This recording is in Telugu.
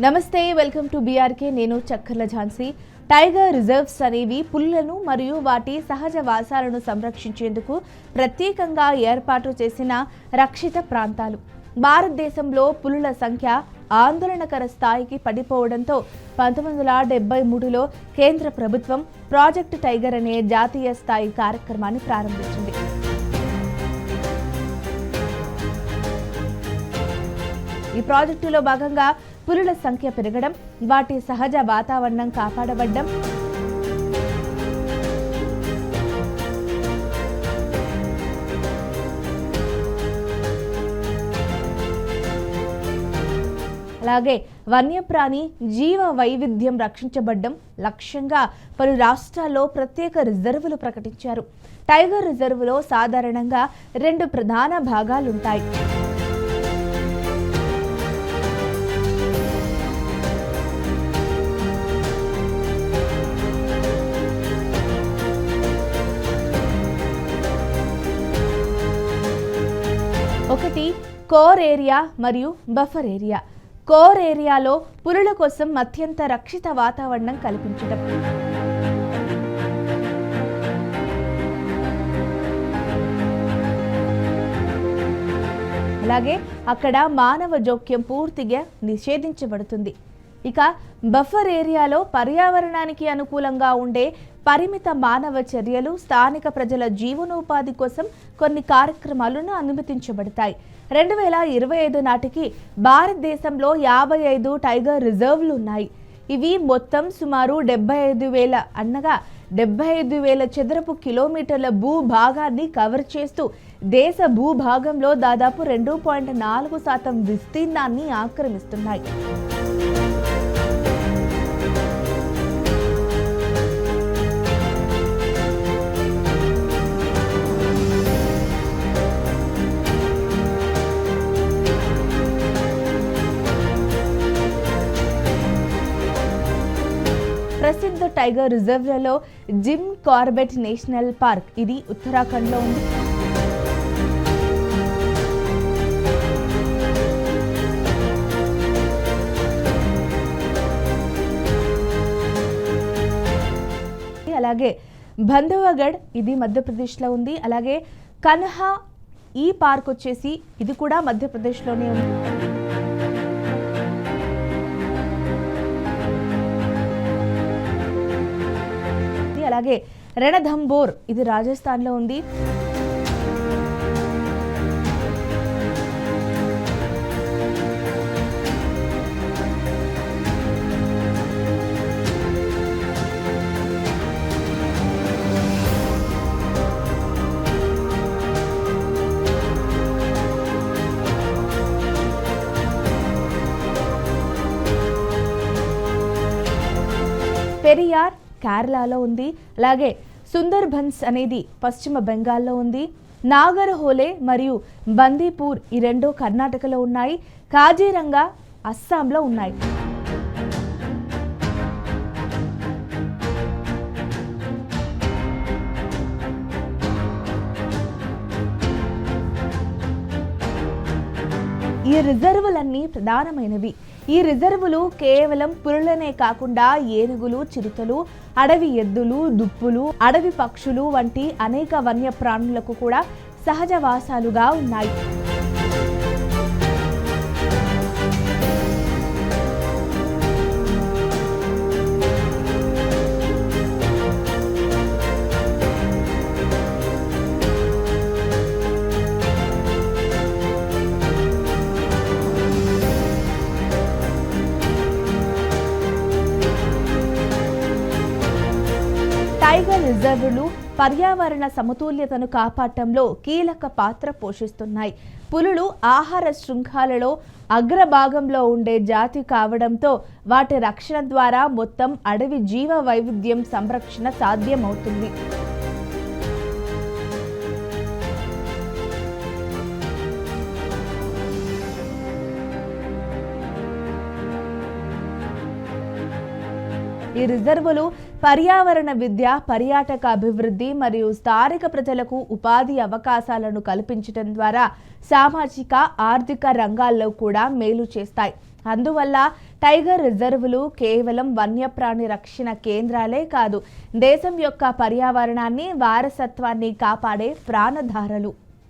నమస్తే, వెల్కమ్ టు బీఆర్కే. నేను చక్కర్ల ఝాన్సీ. టైగర్ రిజర్వ్స్ అనేవి పులులను మరియు వాటి సహజ వాసాలను సంరక్షించేందుకు ప్రత్యేకంగా ఏర్పాటు చేసిన రక్షిత ప్రాంతాలు. భారతదేశంలో పులుల సంఖ్య ఆందోళనకర స్థాయికి పడిపోవడంతో 1973లో కేంద్ర ప్రభుత్వం ప్రాజెక్ట్ టైగర్ అనే జాతీయ స్థాయి కార్యక్రమాన్ని ప్రారంభించింది. ఈ ప్రాజెక్టులో భాగంగా పులుల సంఖ్య పెరగడం, వాటి సహజ వాతావరణం కాపాడబడ్డం, అలాగే వన్యప్రాణి జీవ వైవిధ్యం రక్షించబడ్డం లక్ష్యంగా పలు రాష్ట్రాల్లో ప్రత్యేక రిజర్వులు ప్రకటించారు. టైగర్ రిజర్వులో సాధారణంగా 2 ప్రధాన భాగాలుంటాయి. ఒకటి కోర్ ఏరియా మరియు బఫర్ ఏరియా. కోర్ ఏరియాలో పులుల కోసం అత్యంత రక్షిత వాతావరణం కల్పించడం. అలాగే అక్కడ మానవ జోక్యం పూర్తిగా నిషేధించబడుతుంది. ఇక బఫర్ ఏరియాలో పర్యావరణానికి అనుకూలంగా ఉండే పరిమిత మానవ చర్యలు, స్థానిక ప్రజల జీవనోపాధి కోసం కొన్ని కార్యక్రమాలను అనుమతించబడతాయి. 2025 నాటికి భారతదేశంలో 55 టైగర్ రిజర్వ్లు ఉన్నాయి. ఇవి మొత్తం సుమారు 75,000 చదరపు కిలోమీటర్ల భూభాగాన్ని కవర్ చేస్తూ దేశ భూభాగంలో దాదాపు 2.4% విస్తీర్ణాన్ని ఆక్రమిస్తున్నాయి. ప్రసిద్ధ టైగర్ రిజర్వ్లలో జిమ్ కార్బెట్ నేషనల్ పార్క్, ఇది ఉత్తరాఖండ్లో ఉంది. అలాగే బంధవగఢ్, ఇది మధ్యప్రదేశ్లో ఉంది. అలాగే కన్హా, ఈ పార్క్ వచ్చేసి ఇది కూడా మధ్యప్రదేశ్లోనే ఉంది. అలాగే రణథంబోర్, ఇది రాజస్థాన్లో ఉంది. పెరియార్ కేరళలో ఉంది. అలాగే సుందర్బన్స్ అనేది పశ్చిమ బెంగాల్లో ఉంది. నాగర్హోలే మరియు బందీపూర్, ఈ 2 కర్ణాటకలో ఉన్నాయి. కాజీరంగా అస్సాంలో ఉన్నాయి. ఈ రిజర్వులన్నీ ప్రధానమైనవి. ఈ రిజర్వులు కేవలం పులులనే కాకుండా ఏనుగులు, చిరుతలు, అడవి ఎద్దులు, దుప్పులు, అడవి పక్షులు వంటి అనేక వన్యప్రాణులకు కూడా సహజ వాసాలుగా ఉన్నాయి. టైగర్ రిజర్వులు పర్యావరణ సమతుల్యతను కాపాడటంలో కీలక పాత్ర పోషిస్తున్నాయి. పులులు ఆహార శృంఖలలో అగ్రభాగంలో ఉండే జాతి కావడంతో వాటి రక్షణ ద్వారా మొత్తం అడవి జీవ వైవిధ్యం సంరక్షణ సాధ్యమవుతుంది. ఈ రిజర్వులు పర్యావరణ విద్య, పర్యాటక అభివృద్ధి మరియు స్థానిక ప్రజలకు ఉపాధి అవకాశాలను కల్పించడం ద్వారా సామాజిక, ఆర్థిక రంగాల్లో కూడా మేలు చేస్తాయి. అందువల్ల టైగర్ రిజర్వులు కేవలం వన్యప్రాణి రక్షణ కేంద్రాలే కాదు, దేశం యొక్క పర్యావరణాన్ని, వారసత్వాన్ని కాపాడే ప్రాణధారలు.